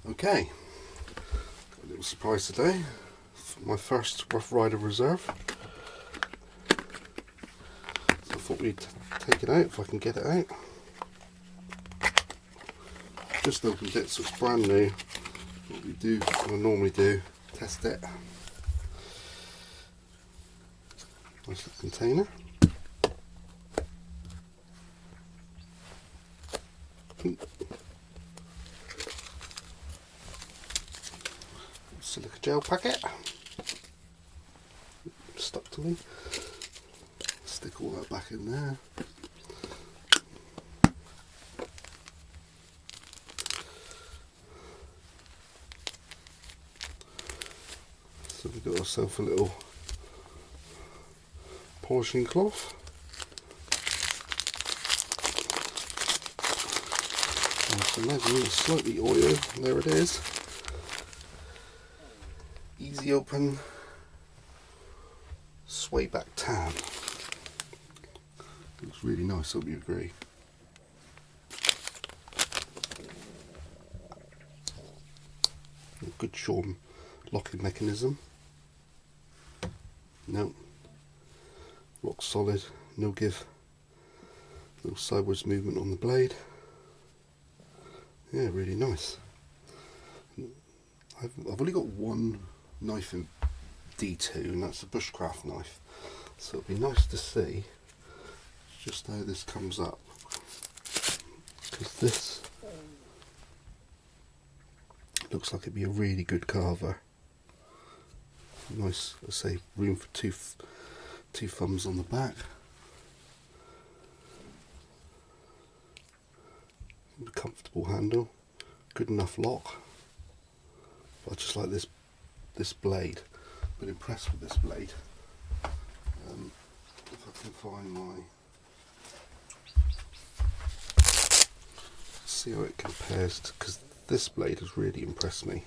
Okay, got a little surprise today. My first Rough Rider Reserve. So I thought we'd take it out if I can get it out. Just opened it, so it's brand new. What we do, what I normally do, test it. Nice little container. Silica gel packet. Stuck to me. Stick all that back in there. So we've got ourselves a little polishing cloth. So imagine it's slightly oily. There it is. Easy open, sway back tan. Looks really nice, hope you agree. A good shorn locking mechanism. No. Rock solid, no give. Little sideways movement on the blade. Yeah, really nice. I've only got one knife in D2, and that's a bushcraft knife. So it'd be nice to see just how this comes up. Because this looks like it'd be a really good carver. Nice, I say, room for two thumbs on the back. Comfortable handle, good enough lock. I just like this blade. Been impressed with this blade. If I can find my, see how it compares to, because this blade has really impressed me.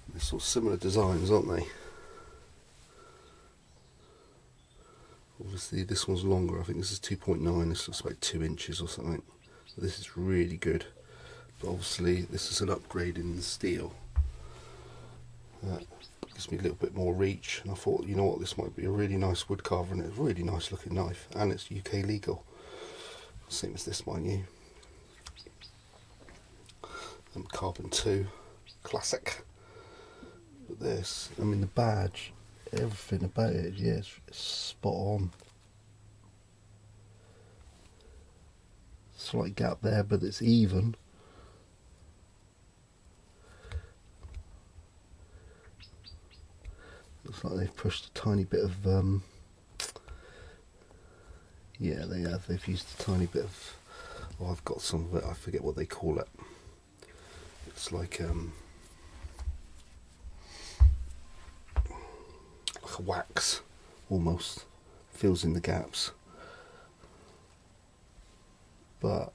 They're sort of similar designs, aren't they? Obviously this one's longer. I think this is 2.9, this looks like 2 inches or something. This is really good, but obviously this is an upgrade in the steel. That gives me a little bit more reach, and I thought, you know what, this might be a really nice wood carver, and it's a really nice looking knife, and it's UK legal. Same as this, mind you. And carbon 2, classic. But this, I mean the badge, everything about it, yeah, it's spot on. Slight gap there, but it's even. Looks like they've pushed a tiny bit of yeah, they have. They've used a tiny bit of, oh, I've got some of it, I forget what they call it. It's like a wax almost, fills in the gaps. But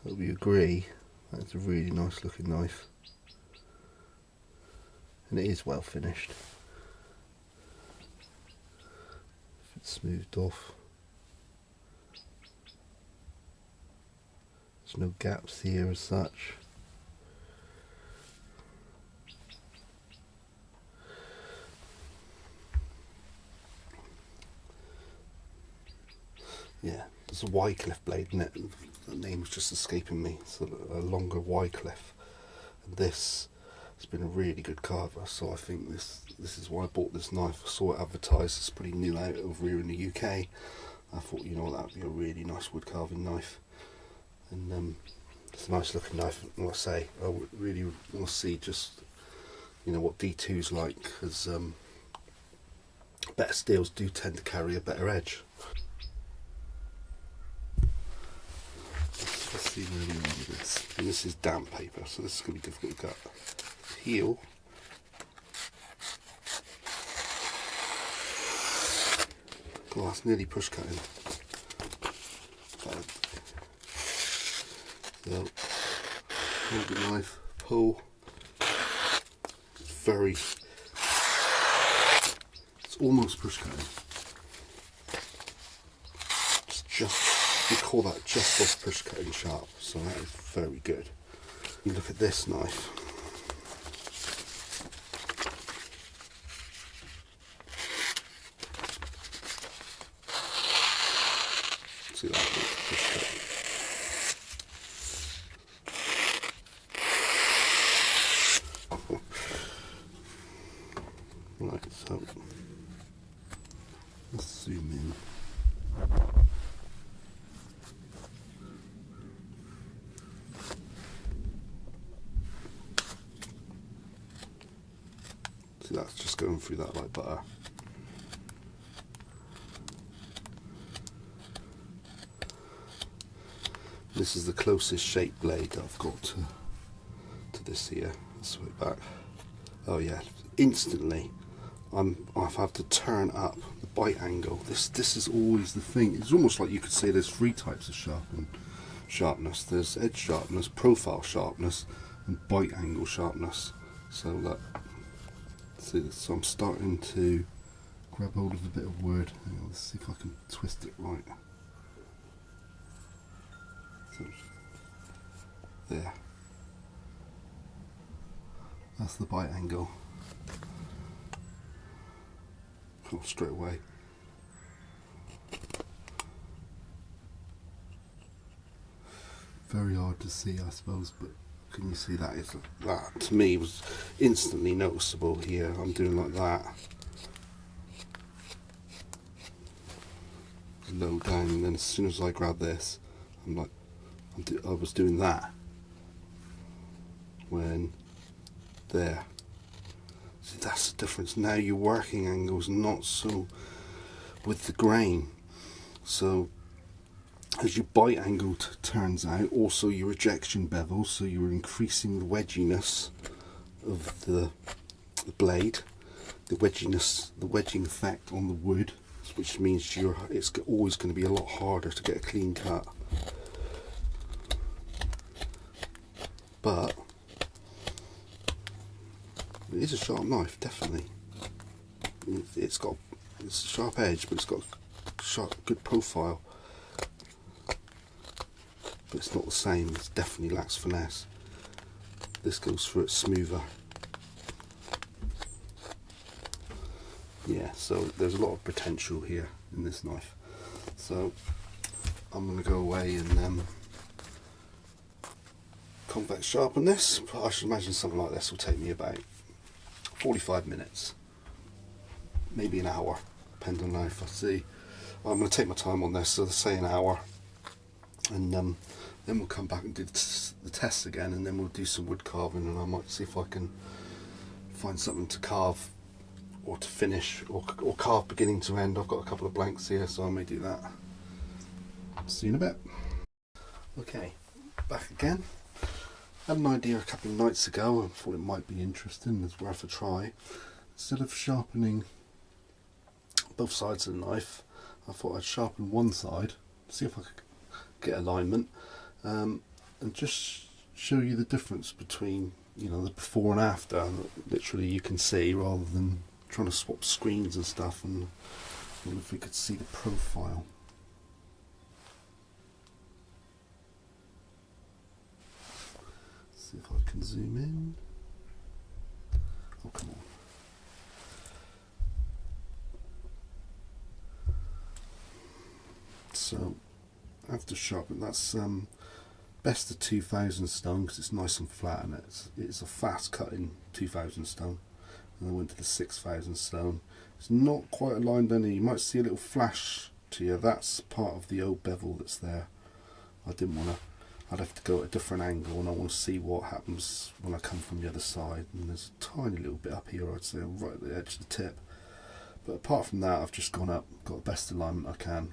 hope you agree, that's a really nice looking knife, and it is well finished. If it's smoothed off, there's no gaps here as such. Yeah, it's a Wycliffe blade, isn't it? The name's just escaping me. It's a longer Wycliffe. And this has been a really good carver, so I think this is why I bought this knife. I saw it advertised, it's pretty new out over here in the UK. I thought, you know, that would be a really nice wood carving knife. And it's a nice looking knife, and like I say, I really want to see just, you know, what D2's like, because better steels do tend to carry a better edge. Let's see where we are with this. And this is damp paper, so this is going to be difficult to cut. Heel. Oh, that's nearly push cutting. So, hold the knife, pull. It's very, it's almost push cutting. Just we call that just off push cutting sharp, so that is very good. You look at this knife. See that push cut. Right, so let's zoom in. See, that's just going through that like butter. This is the closest shaped blade I've got to this here. Let's swing it back. Oh yeah, instantly I've had to turn up the bite angle. This is always the thing. It's almost like you could say there's three types of sharpness. There's edge sharpness, profile sharpness, and bite angle sharpness. So that, see, so I'm starting to grab hold of a bit of wood. Hang on, let's see if I can twist it right. So, there. That's the bite angle. Oh, straight away. Very hard to see, I suppose, but can you see that? That to me was instantly noticeable here. I'm doing like that. Low down, and then as soon as I grab this, I'm like, I was doing that. When there. See, that's the difference. Now your working angle's not so with the grain. So as your bite angle turns out, also your ejection bevel, so you're increasing the wedginess of the blade, the wedginess, the wedging effect on the wood, which means it's always going to be a lot harder to get a clean cut. But it is a sharp knife, definitely. It's a sharp edge, but it's got a sharp, good profile. But it's not the same. It definitely lacks finesse. This goes through it smoother. Yeah, so there's a lot of potential here in this knife. So I'm going to go away and convex sharpen this. But I should imagine something like this will take me about 45 minutes, maybe an hour, depending on how I see. I'm going to take my time on this, so let's say an hour, and then we'll come back and do the tests again, and then we'll do some wood carving, and I might see if I can find something to carve or to finish, or carve beginning to end. I've got a couple of blanks here, so I may do that. See you in a bit. Okay, back again. I had an idea a couple of nights ago and thought it might be interesting, it's worth a try. Instead of sharpening both sides of the knife, I thought I'd sharpen one side, see if I could get alignment, and just show you the difference between, you know, the before and after. Literally you can see, rather than trying to swap screens and stuff, and if we could see the profile. See if I can zoom in. Oh, come on. So, after sharpening, that's best of 2000 stone, because it's nice and flat, and it's a fast cutting 2000 stone. And I went to the 6000 stone. It's not quite aligned any. You might see a little flash to you. That's part of the old bevel that's there. I didn't want to. I'd have to go at a different angle, and I want to see what happens when I come from the other side. And there's a tiny little bit up here, I'd say, right at the edge of the tip. But apart from that, I've just gone up, got the best alignment I can.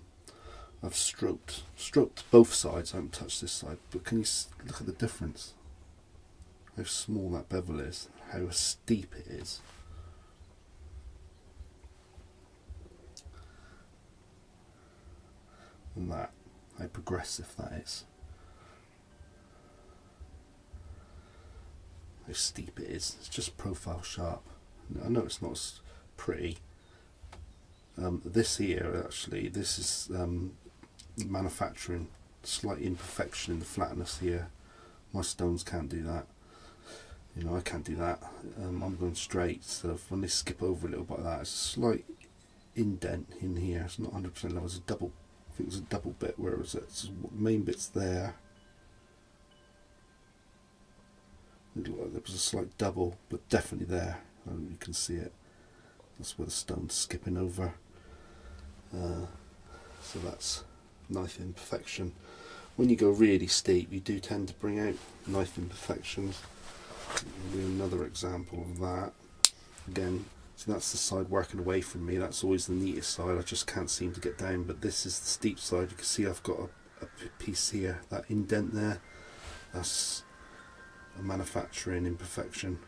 I've stroked both sides. I haven't touched this side, but can you look at the difference? How small that bevel is, how steep it is. And that, how progressive that is. How steep it is. It's just profile sharp. I know it's not as pretty. This here, actually, this is manufacturing, slight imperfection in the flatness here. My stones can't do that. You know, I can't do that. I'm going straight, so when they skip over a little bit like that, it's a slight indent in here. It's not 100% level. It's a double. I think it was a double bit. Where was it? It's the main bit's there. It looked like there was a slight double, but definitely there. You can see it. That's where the stone's skipping over. So that's knife imperfection. When you go really steep, you do tend to bring out knife imperfections. I'll do another example of that. Again, so that's the side working away from me. That's always the neatest side. I just can't seem to get down. But this is the steep side. You can see I've got a piece here, that indent there. That's a manufacturing imperfection.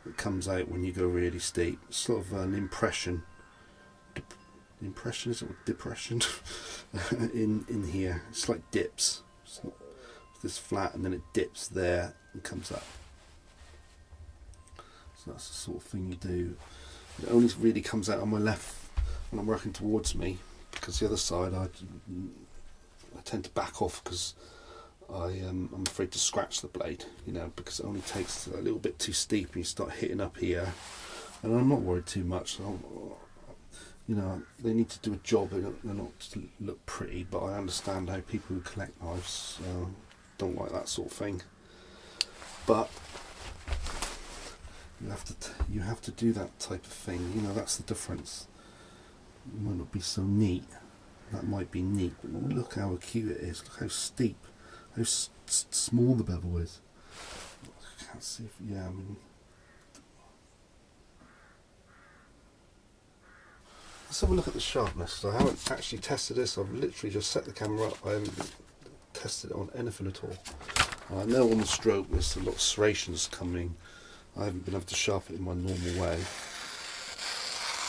It comes out when you go really steep. It's sort of an impression. Impression is it depression in here. It's like dips. It's this flat and then it dips there and comes up. So that's the sort of thing you do. It only really comes out on my left when I'm working towards me, because the other side I tend to back off because I'm afraid to scratch the blade, you know, because it only takes a little bit too steep and you start hitting up here. And I'm not worried too much. You know, they need to do a job. They're not to look pretty, but I understand how people who collect knives don't like that sort of thing. But you have to do that type of thing. You know, that's the difference. It might not be so neat. That might be neat, but look how acute it is. Look how steep, how small the bevel is. I can't see if, yeah, I mean. Let's have a look at the sharpness. I haven't actually tested this. I've literally just set the camera up. I haven't tested it on anything at all. I know on the stroke there's a lot of serrations coming. I haven't been able to sharpen it in my normal way.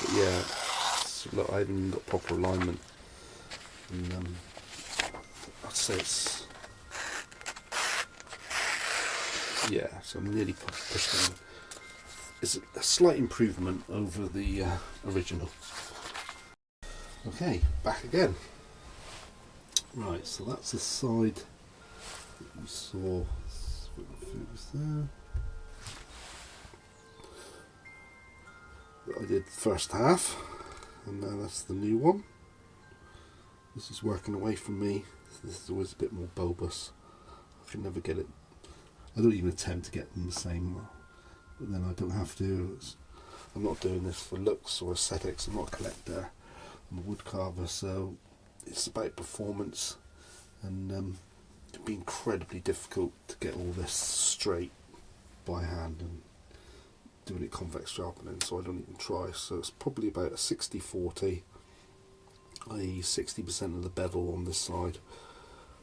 But yeah, look, I haven't even got proper alignment. And I'd say it's, yeah, so I'm nearly pushing. It's a slight improvement over the original. Okay, back again. Right, so that's the side that you saw. There. That I did first half, and now that's the new one. This is working away from me. This is always a bit more bulbous. I can never get it. I don't even attempt to get them the same, but then I don't have to. I'm not doing this for looks or aesthetics. I'm not a collector. I'm a wood carver, so it's about performance, and it can be incredibly difficult to get all this straight by hand and doing it convex sharpening, so I don't even try. So it's probably about a 60-40, i.e. 60% of the bevel on this side,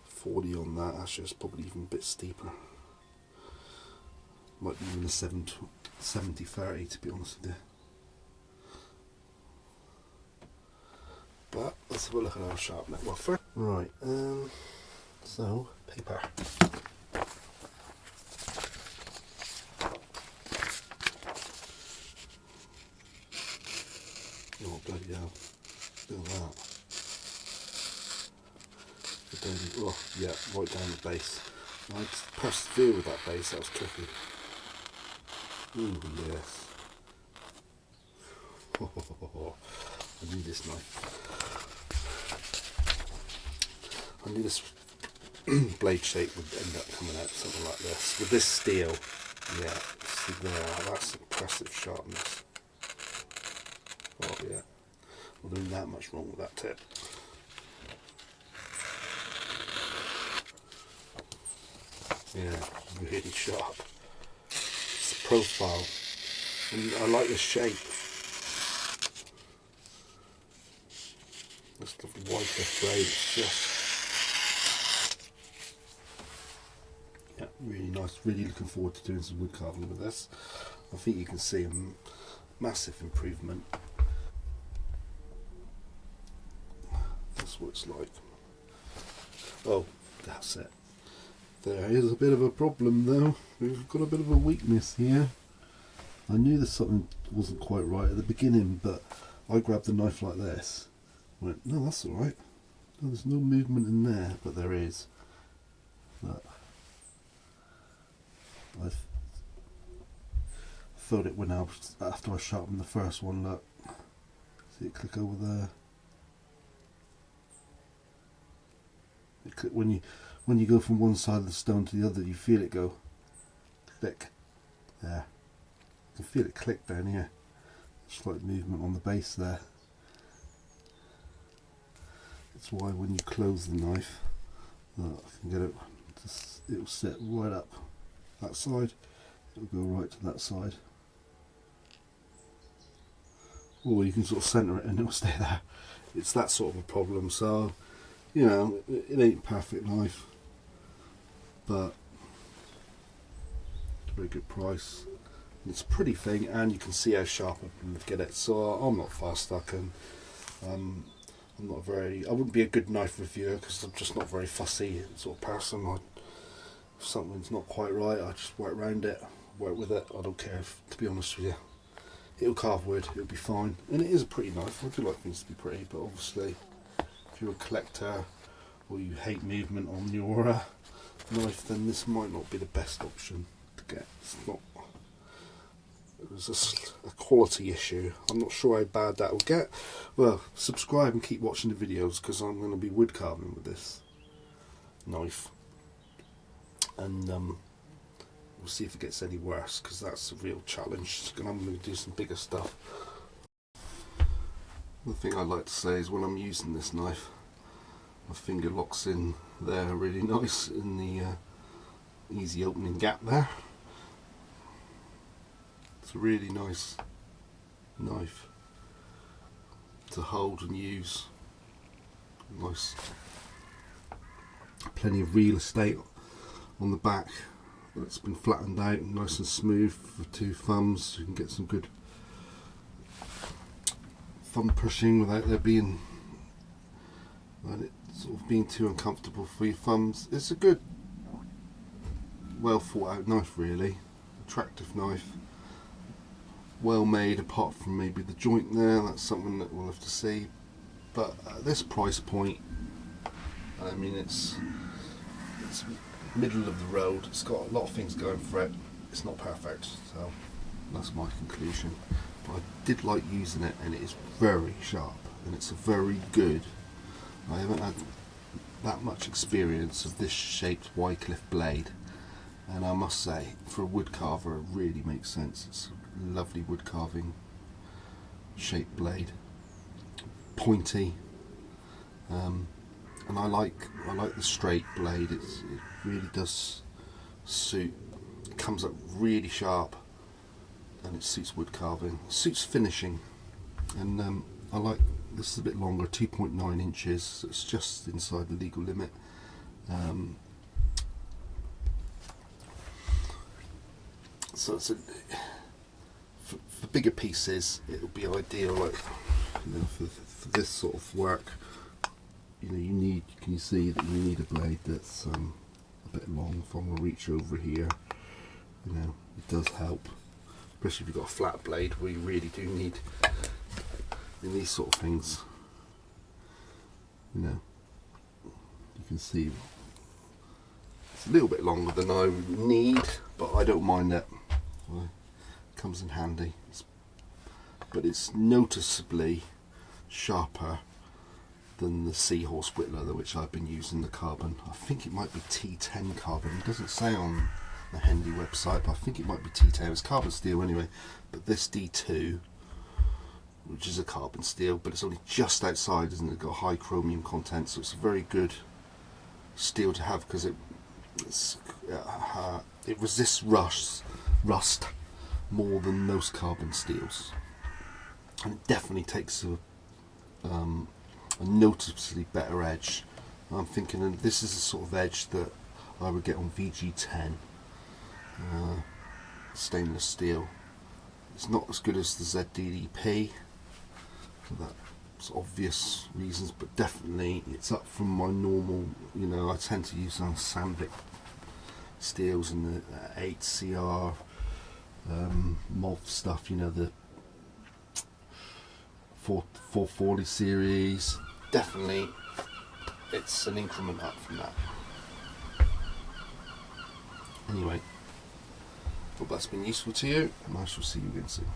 40 on that. Actually it's probably even a bit steeper, might be even a 70-30 to be honest with you. But let's have a look at our sharpening. Well, first, right, so paper. Oh bloody hell! Look at that. Oh yeah, right down the base. I just persevere with that base. That was tricky. Ooh yes. I need this knife. I knew this blade shape would end up coming out something like this. With this steel, yeah, see there, that's impressive sharpness. Oh yeah, well there isn't that much wrong with that tip. Yeah, really sharp. It's the profile, and I like the shape. This lovely white blade, it's just, yeah, really nice. Really looking forward to doing some wood carving with this. I think you can see a massive improvement. That's what it's like. Oh, that's it. There is a bit of a problem though. We've got a bit of a weakness here. I knew that something wasn't quite right at the beginning, but I grabbed the knife like this. Went, no, that's alright. there's no movement in there, but there is. But I felt it when after I sharpened the first one. Look, see it click over there. When you go from one side of the stone to the other, you feel it go click there. You can feel it click down here. Slight movement on the base there. That's why when you close the knife, I can get it. It'll sit right up that side. It'll go right to that side. Or you can sort of centre it and it'll stay there. It's that sort of a problem. So, you know, it ain't a perfect knife, but it's a very good price. And it's a pretty thing, and you can see how sharp I can get it. So I'm not fast. I wouldn't be a good knife reviewer because I'm just not very fussy sort of person. If something's not quite right, I just work around it, work with it. I don't care to be honest with you. It'll carve wood, it'll be fine. And it is a pretty knife. I do like things to be pretty, but obviously if you're a collector or you hate movement on your knife, then this might not be the best option to get. It's a quality issue. I'm not sure how bad that will get. Well, subscribe and keep watching the videos because I'm going to be wood carving with this knife, and we'll see if it gets any worse, because that's a real challenge, and I'm going to do some bigger stuff. The thing I like to say is when I'm using this knife, my finger locks in there really nice in the easy opening gap there. It's a really nice knife to hold and use. Nice, plenty of real estate on the back that's been flattened out, nice and smooth for two thumbs. You can get some good thumb pushing without there being it sort of being too uncomfortable for your thumbs. It's a good, well thought out knife, really. Attractive knife. Well made, apart from maybe the joint there. That's something that we'll have to see. But at this price point, I mean, it's middle of the road. It's got a lot of things going for it. It's not perfect, so that's my conclusion. But I did like using it, and it is very sharp, and it's a very good. I haven't had that much experience of this shaped Wycliffe blade, and I must say, for a wood carver, it really makes sense. It's a lovely wood carving shaped blade, pointy, and I like the straight blade. It really does suit. It comes up really sharp, and it suits wood carving. It suits finishing, and I like this is a bit longer, 2.9 inches. So it's just inside the legal limit. So it's for bigger pieces, it'll be ideal. Like, you know, for this sort of work, you know, can you see that you need a blade that's a bit long. If I'm going to reach over here, you know, it does help, especially if you've got a flat blade where you really do need in these sort of things. You know, you can see it's a little bit longer than I would need, but I don't mind it. It comes in handy, but it's noticeably sharper than the Seahorse Whittler, which I've been using, the carbon. I think it might be T10 carbon. It doesn't say on the Hendy website, but I think it might be T10. It's carbon steel anyway. But this D2, which is a carbon steel, but it's only just outside, isn't it? It's got high chromium content, so it's a very good steel to have, because it resists rust more than most carbon steels, and it definitely takes a noticeably better edge. I'm thinking that this is the sort of edge that I would get on VG10 stainless steel. It's not as good as the ZDDP for that's obvious reasons, but definitely it's up from my normal. You know, I tend to use Sandvik steels and the 8CR MOV stuff, you know, the 440 series. Definitely it's an increment up from that. Anyway, hope that's been useful to you, and I shall see you again soon.